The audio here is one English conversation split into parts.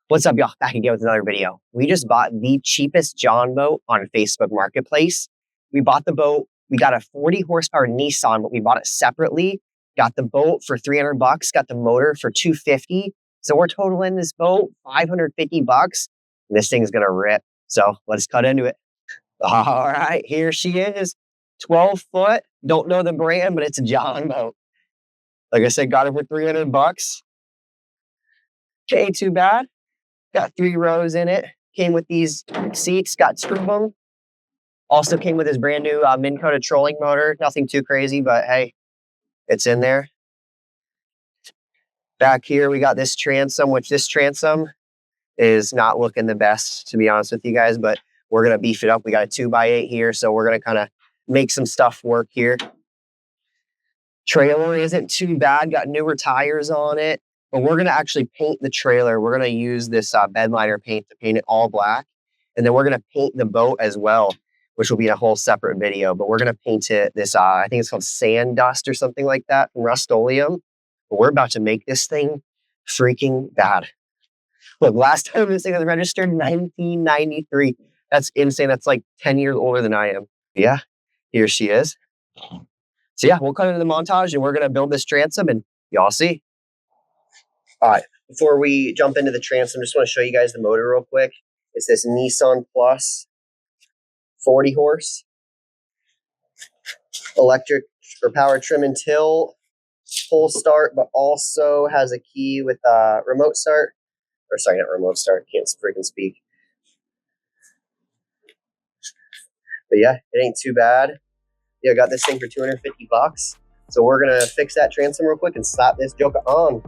What's up, y'all? Back again with another video. We just bought the cheapest John boat on Facebook Marketplace. We bought the boat. We got a 40 horsepower Nissan, but we bought it separately. Got the boat for 300 bucks. Got the motor for 250. So we're totaling this boat 550 bucks. This thing's gonna rip. So let's cut into it. All right, here she is. 12 foot. Don't know the brand, but it's a John boat. Like I said, got it for 300 bucks. Ain't too bad. Got 3 rows in it. Came with these seats, got two of them. Also came with his brand new Minn Kota trolling motor. Nothing too crazy, but hey, it's in there. Back here, we got this transom, which this transom is not looking the best, to be honest with you guys, but we're going to beef it up. We got a 2x8 here, so we're going to kind of make some stuff work here. Trailer isn't too bad. Got newer tires on it. But we're going to actually paint the trailer. We're going to use this bed liner paint to paint it all black. And then we're going to paint the boat as well, which will be in a whole separate video. But we're going to paint it this, I think it's called sand dust or something like that from Rust-Oleum. But we're about to make this thing freaking bad. Look, last time this thing was registered, 1993. That's insane. That's like 10 years older than I am. Yeah, here she is. So yeah, we'll cut into the montage and we're going to build this transom and y'all see. All right, before we jump into the transom, just want to show you guys the motor real quick. It's this Nissan Plus 40 horse electric or power trim and till, full start, but also has a key with remote start. Or sorry, not remote start, can't freaking speak. But yeah, it ain't too bad. Yeah, I got this thing for 250 bucks. So we're going to fix that transom real quick and slap this joker on.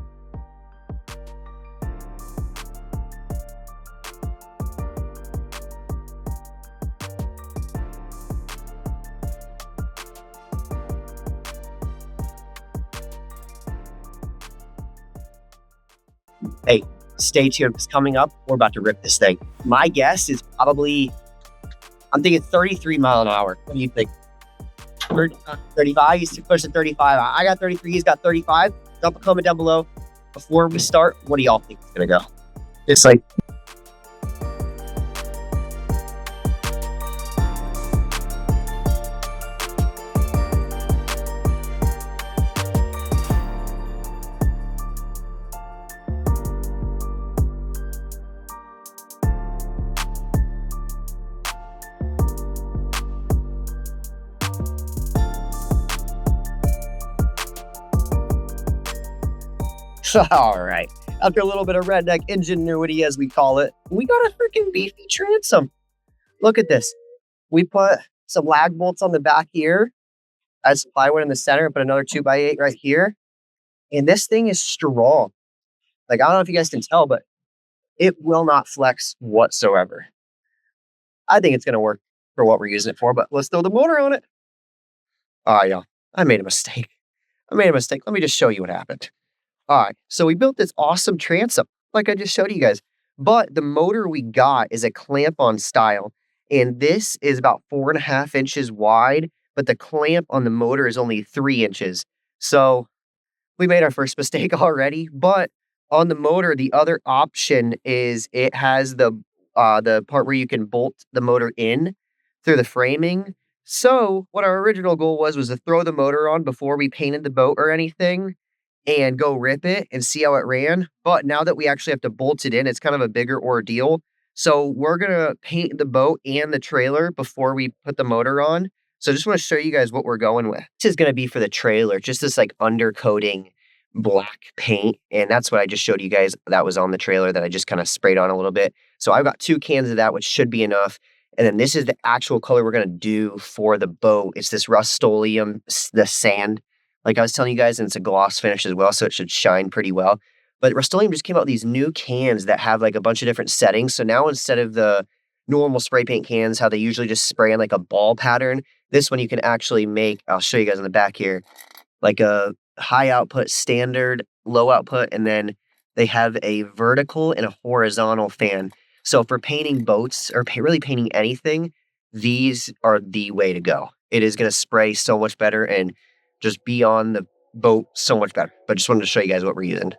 Hey, stay tuned because coming up, we're about to rip this thing. My guess is probably, I'm thinking 33 mile an hour. What do you think? 35? He's pushing 35. I got 33. He's got 35. Drop a comment down below. Before we start, what do y'all think it's going to go? It's like... All right, after a little bit of redneck ingenuity, as we call it, we got a freaking beefy transom. Look at this. We put some lag bolts on the back here, as plywood in the center, put another 2x8 right here. And this thing is strong. Like, I don't know if you guys can tell, but it will not flex whatsoever. I think it's going to work for what we're using it for, but let's throw the motor on it. Oh, yeah, I made a mistake. Let me just show you what happened. All right, so we built this awesome transom, like I just showed you guys. But the motor we got is a clamp-on style, and this is about 4.5 inches wide, but the clamp on the motor is only 3 inches. So we made our first mistake already, but on the motor, the other option is it has the part where you can bolt the motor in through the framing. So what our original goal was to throw the motor on before we painted the boat or anything, and go rip it and see how it ran. But now that we actually have to bolt it in, it's kind of a bigger ordeal. So we're going to paint the boat and the trailer before we put the motor on. So I just want to show you guys what we're going with. This is going to be for the trailer, just this like undercoating black paint. And that's what I just showed you guys. That was on the trailer that I just kind of sprayed on a little bit. So I've got 2 cans of that, which should be enough. And then this is the actual color we're going to do for the boat. It's this Rust-Oleum, the sand. Like I was telling you guys, and it's a gloss finish as well, so it should shine pretty well. But Rust-Oleum just came out with these new cans that have like a bunch of different settings. So now instead of the normal spray paint cans, how they usually just spray in like a ball pattern, this one you can actually make, I'll show you guys in the back here, like a high output, standard, low output, and then they have a vertical and a horizontal fan. So for painting boats or really painting anything, these are the way to go. It is going to spray so much better and just be on the boat so much better. But just wanted to show you guys what we're using.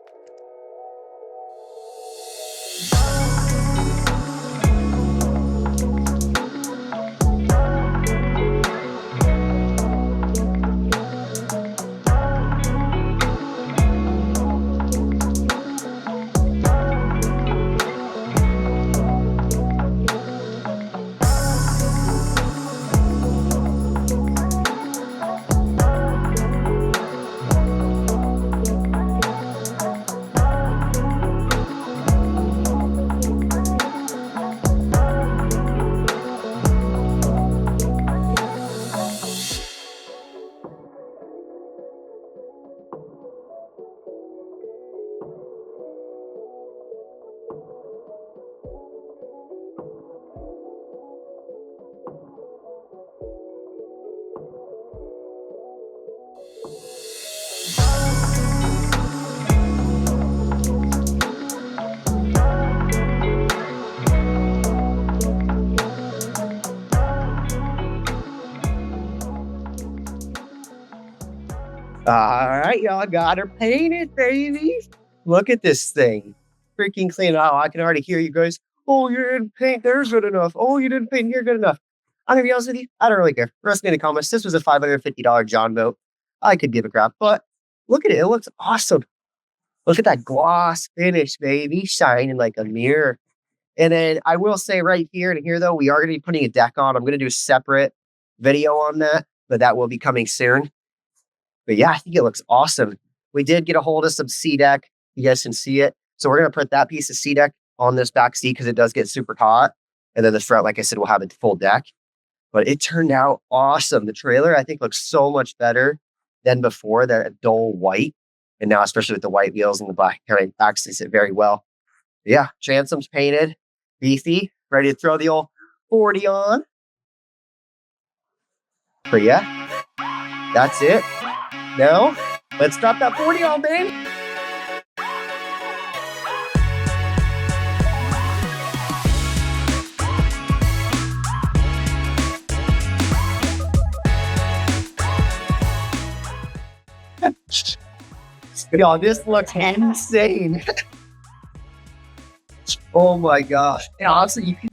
All right, y'all got her painted, baby. Look at this thing. Freaking clean. Oh, I can already hear you guys. Oh, you didn't paint there good enough. Oh, you didn't paint here good enough. I'm going to be honest with you. I don't really care. Rest me in the comments. This was a $550 John boat. I could give a crap, but look at it. It looks awesome. Look at that gloss finish, baby. Shining like a mirror. And then I will say right here and here, though, we are going to be putting a deck on. I'm going to do a separate video on that, but that will be coming soon. But yeah, I think it looks awesome. We did get a hold of some sea deck. You guys can see it. So we're going to put that piece of sea deck on this back seat because it does get super hot. And then the front, like I said, will have a full deck. But it turned out awesome. The trailer, I think, looks so much better than before. They're a dull white. And now, especially with the white wheels and the black hair, it accents it very well. But yeah, Transom's painted, beefy, ready to throw the old 40 on. But yeah, that's it. Now, let's drop that 40 on, babe. Y'all, this looks insane. Oh my gosh. And honestly, you can.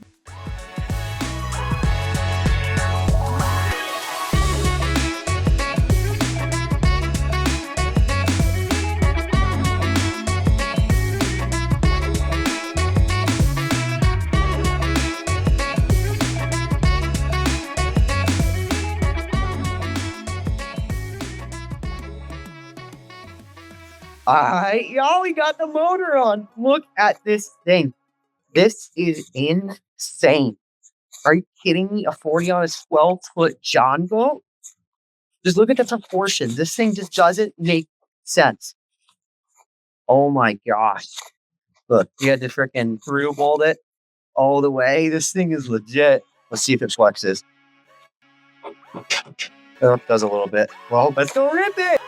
All right, y'all, we got the motor on. Look at this thing. This is insane. Are you kidding me? A 40 on a 12-foot John boat? Just look at the proportions. This thing just doesn't make sense. Oh my gosh. Look, you had to freaking through bolt it all the way. This thing is legit. Let's see if it flexes. Oh, it does a little bit. Well, let's go rip it.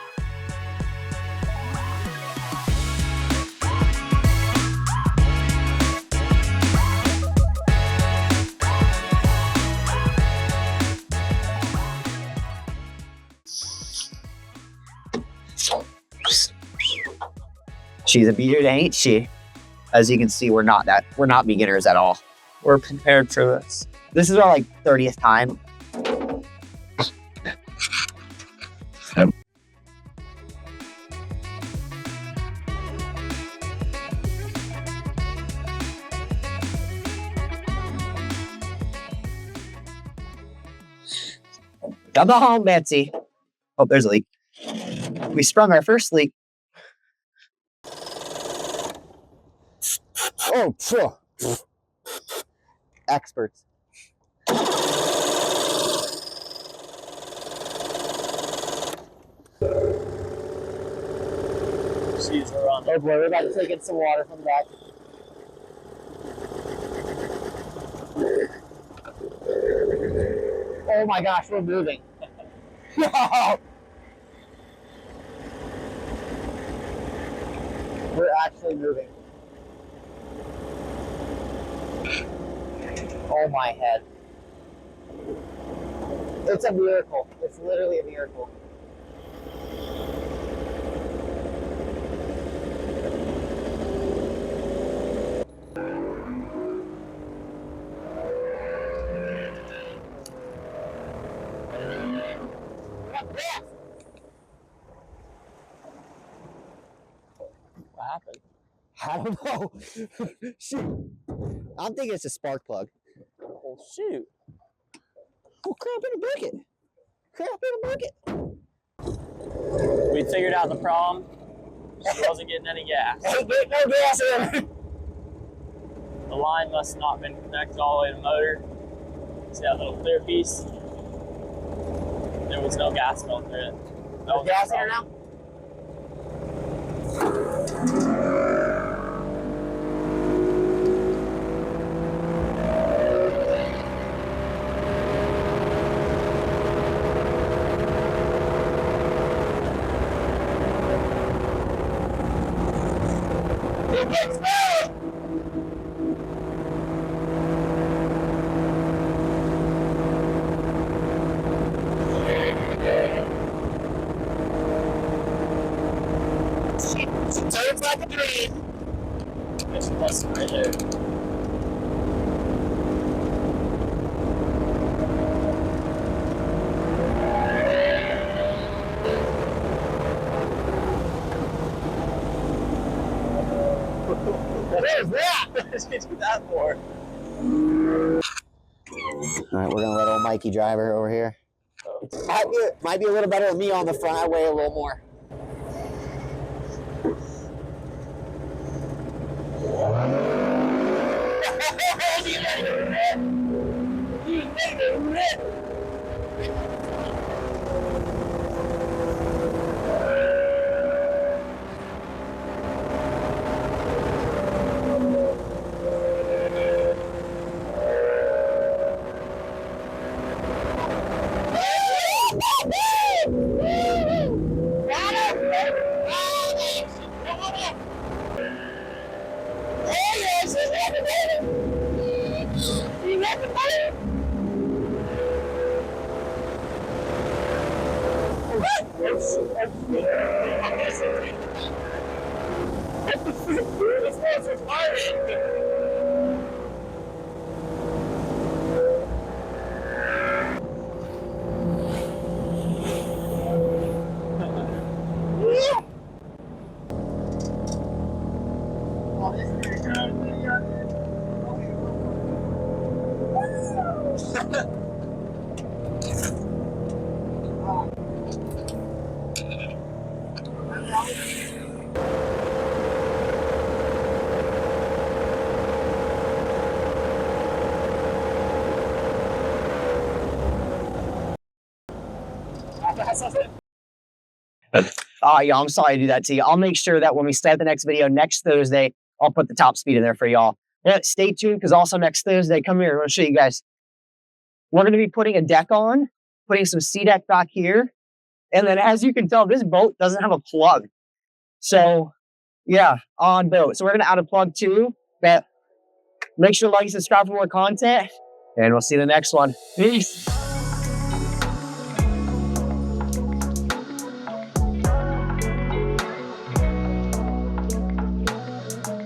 She's a beater, ain't she? As you can see, we're not beginners at all. We're prepared for this. This is our 30th time. Come home, Betsy. Oh, there's a leak. We sprung our first leak. Oh, phew. Experts. She's around. Oh boy, we're about to take in some water from the back. Oh my gosh, we're moving. We're actually moving. Oh my head. It's a miracle. It's literally a miracle. What happened? I don't know. Shoot. I'm thinking it's a spark plug. Oh shoot. Oh, crap in a bucket. Crap in a bucket. We figured out the problem. She wasn't getting any gas. Ain't getting no gas in. The line must not have been connected all the way to the motor. See that little clear piece? There was no gas going through it. No gas here now? Turns like a dream. There's a lesson right there. What is that? What did you do that for? All right, we're gonna let old Mikey driver over here. Might be a little better with me on the front. I weigh a little more. Yeah, I'm sorry to do that to you. I'll make sure that when we start the next video next Thursday, I'll put the top speed in there for y'all. Yeah, stay tuned, because also next Thursday, come here, I'll show you guys. We're going to be putting a deck on, putting some C-deck back here. And then as you can tell, this boat doesn't have a plug. So, yeah, on boat. So we're going to add a plug too. But make sure to like and subscribe for more content. And we'll see you in the next one. Peace.